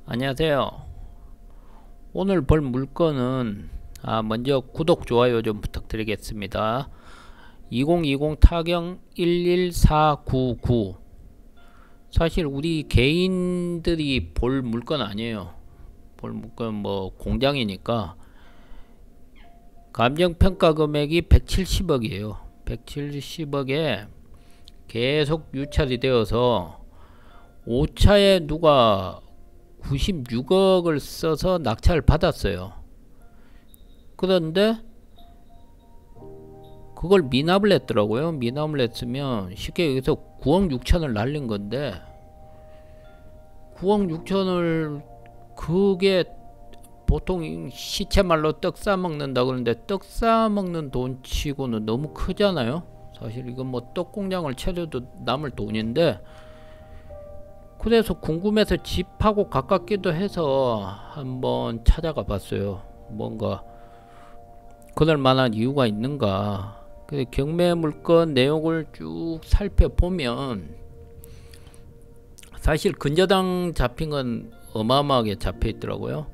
안녕하세요. 오늘 볼 물건은 먼저 구독, 좋아요 좀 부탁드리겠습니다. 2020 타경 114999. 사실 우리 개인들이 볼 물건 아니에요. 볼 물건 뭐 공장이니까. 감정평가 금액이 170억이에요. 170억에 계속 유찰이 되어서 5차에 누가 96억을 써서 낙찰을 받았어요. 그런데 그걸 미납을 했더라고요. 미납을 했으면 쉽게 여기서 9억 6천을 날린 건데 9억 6천을 그게 보통 시체말로 떡 싸먹는다 그러는데 떡 싸먹는 돈 치고는 너무 크잖아요. 사실 이건 뭐 떡공장을 차려도 남을 돈인데, 그래서 궁금해서 집하고 가깝기도 해서 한번 찾아가 봤어요. 뭔가 그럴 만한 이유가 있는가. 그래서 경매 물건 내용을 쭉 살펴보면 사실 근저당 잡힌 건 어마어마하게 잡혀 있더라고요.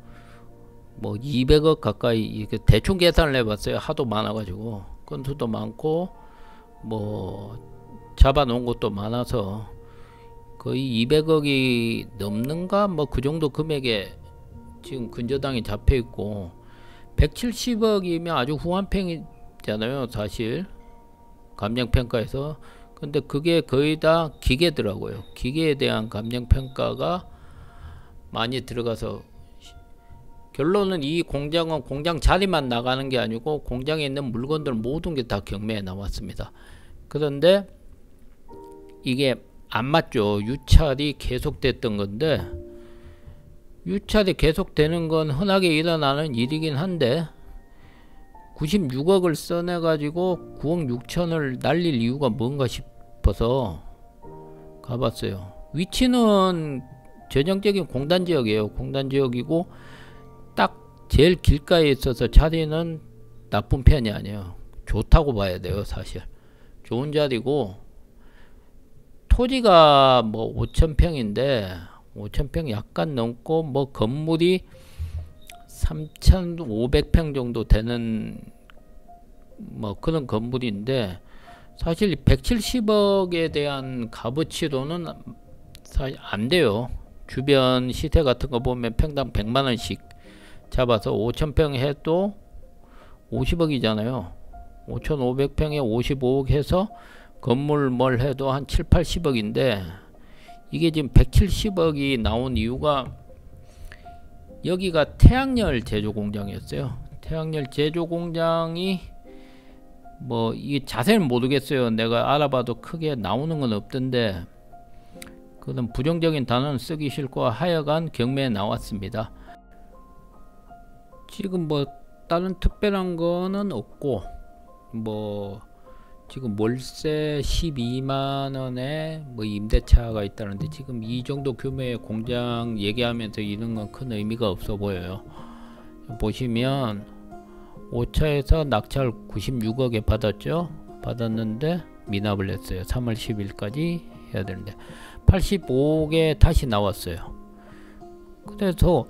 뭐 200억 가까이 대충 계산을 해봤어요. 하도 많아가지고 건수도 많고 뭐 잡아놓은 것도 많아서 거의 200억이 넘는가 뭐 그 정도 금액에 지금 근저당이 잡혀 있고, 170억이면 아주 후한평이잖아요 사실 감정평가에서. 근데 그게 거의 다 기계더라고요. 기계에 대한 감정평가가 많이 들어가서 결론은 이 공장은 공장 자리만 나가는 게 아니고 공장에 있는 물건들 모든 게 다 경매에 나왔습니다. 그런데 이게 안 맞죠. 유찰이 계속됐던 건데, 유찰이 계속되는 건 흔하게 일어나는 일이긴 한데 96억을 써내가지고 9억 6천을 날릴 이유가 뭔가 싶어서 가봤어요. 위치는 전형적인 공단지역이에요. 공단지역이고 딱 제일 길가에 있어서 자리는 나쁜 편이 아니에요. 좋다고 봐야 돼요. 사실 좋은 자리고, 토지가 뭐 5천평인데 5천평 약간 넘고 뭐 건물이 3,500평 정도 되는 뭐 그런 건물인데, 사실 170억에 대한 값어치로는 사실 안 돼요. 주변 시세 같은 거 보면 평당 100만원씩 잡아서 5천평 해도 50억이잖아요 5,500평에 55억 해서 건물 뭘 해도 한 7, 80억인데, 이게 지금 170억이 나온 이유가 여기가 태양열 제조 공장이었어요. 태양열 제조 공장이 뭐 이게 자세는 모르겠어요. 내가 알아봐도 크게 나오는 건 없던데 그런 부정적인 단어는 쓰기 싫고 하여간 경매에 나왔습니다. 지금 뭐 다른 특별한 거는 없고, 뭐 지금 월세 12만원에 뭐 임대차가 있다는데 지금 이 정도 규모의 공장 얘기하면서 이런 건 큰 의미가 없어 보여요. 보시면 5차에서 낙찰 96억에 받았죠. 받았는데 미납을 했어요. 3월 10일까지 해야 되는데 85억에 다시 나왔어요. 그래서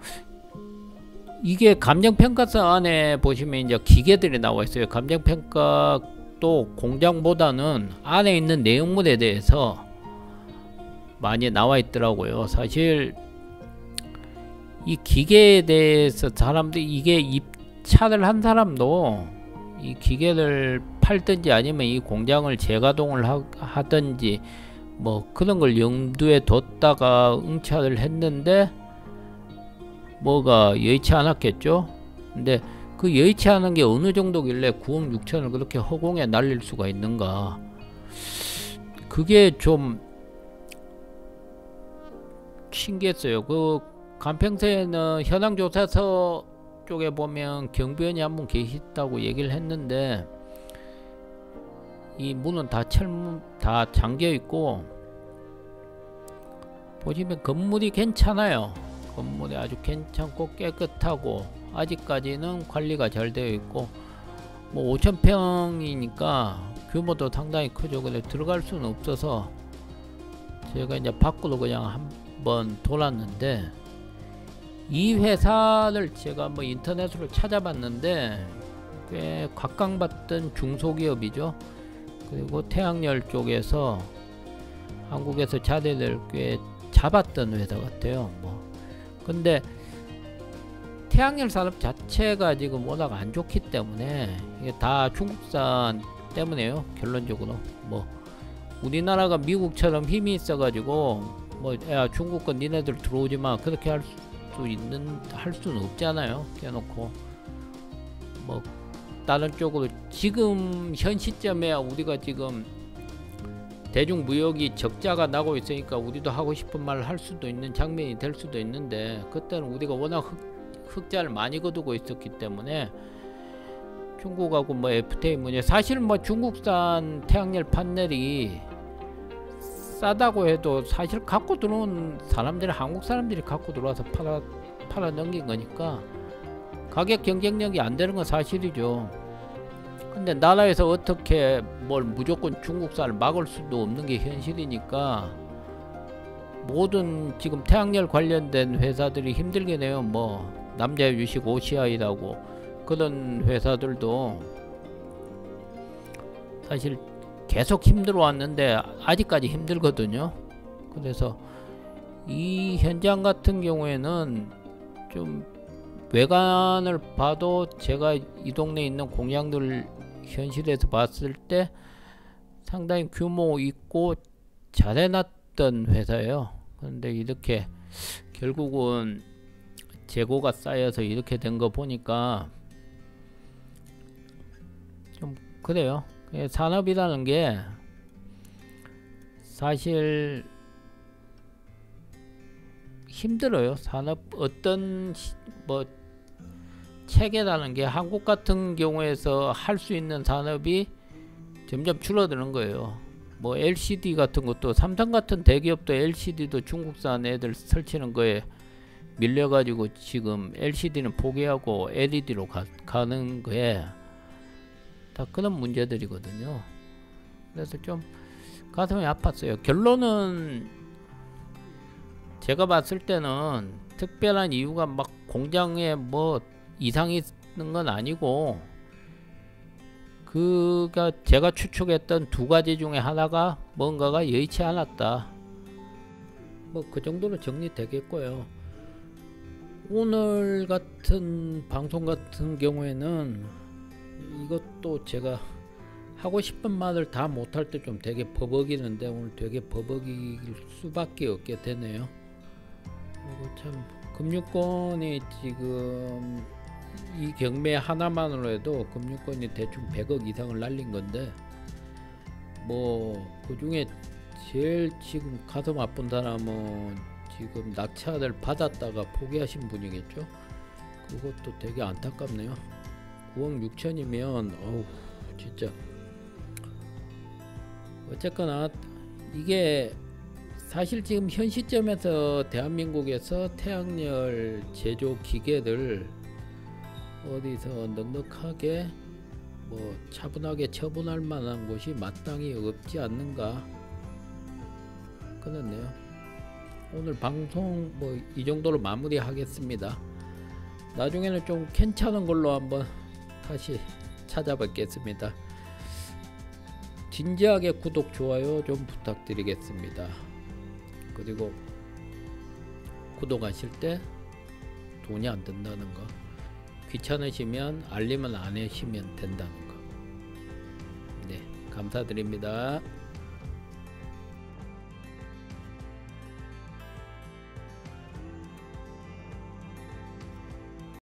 이게 감정평가서 안에 보시면 이제 기계들이 나와 있어요. 감정평가 또 공장보다는 안에 있는 내용물에 대해서 많이 나와 있더라고요. 사실 이 기계에 대해서 사람들이 이게 입찰을 한 사람도 이 기계를 팔든지 아니면 이 공장을 재가동을 하든지 뭐 그런 걸 염두에 뒀다가 응찰을 했는데 뭐가 여의치 않았겠죠. 근데 그 여의치 않은 게 어느 정도길래 9억 6천을 그렇게 허공에 날릴 수가 있는가. 그게 좀 신기했어요. 그 간평세에는 현황조사서 쪽에 보면 경비원이 한 분 계시다고 얘기를 했는데 이 문은 다 잠겨 있고, 보시면 건물이 괜찮아요. 건물이 아주 괜찮고 깨끗하고 아직까지는 관리가 잘 되어 있고, 뭐 5천평이니까 규모도 상당히 크죠. 근데 들어갈 수는 없어서 제가 이제 밖으로 그냥 한번 돌았는데 이 회사를 제가 뭐 인터넷으로 찾아봤는데 꽤 각광받던 중소기업이죠. 그리고 태양열 쪽에서 한국에서 자리를 꽤 잡았던 회사 같아요. 뭐 근데 태양열 산업 자체가 지금 워낙 안 좋기 때문에 이게 다 중국산 때문에요. 결론적으로 뭐 우리나라가 미국처럼 힘이 있어가지고 뭐 야 중국 건 니네들 들어오지마 그렇게 할 수는 없잖아요. 깨놓고 뭐 다른 쪽으로 지금 현 시점에 우리가 지금 대중무역이 적자가 나고 있으니까 우리도 하고 싶은 말을 할 수도 있는 장면이 될 수도 있는데 그때는 우리가 워낙 흑자를 많이 거두고 있었기 때문에 중국하고 뭐 FTA 문제 사실 뭐 중국산 태양열 판넬이 싸다고 해도 사실 갖고 들어온 사람들이 한국 사람들이 갖고 들어와서 팔아 넘긴 거니까 가격 경쟁력이 안 되는 건 사실이죠. 근데 나라에서 어떻게 뭘 무조건 중국산을 막을 수도 없는 게 현실이니까 모든 지금 태양열 관련된 회사들이 힘들게 해요. 뭐 남자의 주식 OCI라고 그런 회사들도 사실 계속 힘들어 왔는데 아직까지 힘들거든요. 그래서 이 현장 같은 경우에는 좀 외관을 봐도 제가 이 동네에 있는 공장들 현실에서 봤을 때 상당히 규모 있고 잘 해놨던 회사예요. 그런데 이렇게 결국은 재고가 쌓여서 이렇게 된 거 보니까 좀 그래요. 산업이라는 게 사실 힘들어요. 산업 어떤 뭐 체계라는 게 한국 같은 경우에서 할 수 있는 산업이 점점 줄어드는 거예요. 뭐 LCD 같은 것도 삼성 같은 대기업도 LCD도 중국산 애들 설치는 거에 밀려가지고 지금 LCD는 포기하고 LED로 가는 거에 다 그런 문제들이거든요. 그래서 좀 가슴이 아팠어요. 결론은 제가 봤을 때는 특별한 이유가 막 공장에 뭐 이상이 있는 건 아니고 그가 제가 추측했던 두 가지 중에 하나가 뭔가가 여의치 않았다. 뭐 그 정도로 정리되겠고요. 오늘 같은 방송 같은 경우에는 이것도 제가 하고 싶은 말을 다 못할 때 좀 되게 버벅이는데 오늘 되게 버벅일 수밖에 없게 되네요. 그리고 참 금융권이 지금 이 경매 하나만으로 해도 금융권이 대충 100억 이상을 날린 건데 뭐 그 중에 제일 지금 가슴 아픈 사람은 지금 낙찰을 받았다가 포기하신 분이겠죠. 그것도 되게 안타깝네요. 9억 6천이면 어우 진짜 어쨌거나 이게 사실 지금 현 시점에서 대한민국에서 태양열 제조 기계를 어디서 넉넉하게 뭐 차분하게 처분할 만한 곳이 마땅히 없지 않는가 그렇네요. 오늘 방송 뭐 이 정도로 마무리 하겠습니다. 나중에는 좀 괜찮은 걸로 한번 다시 찾아뵙겠습니다. 진지하게 구독 좋아요 좀 부탁드리겠습니다. 그리고 구독하실 때 돈이 안 든다는 거, 귀찮으시면 알림은 안 하시면 된다는 거. 네, 감사드립니다.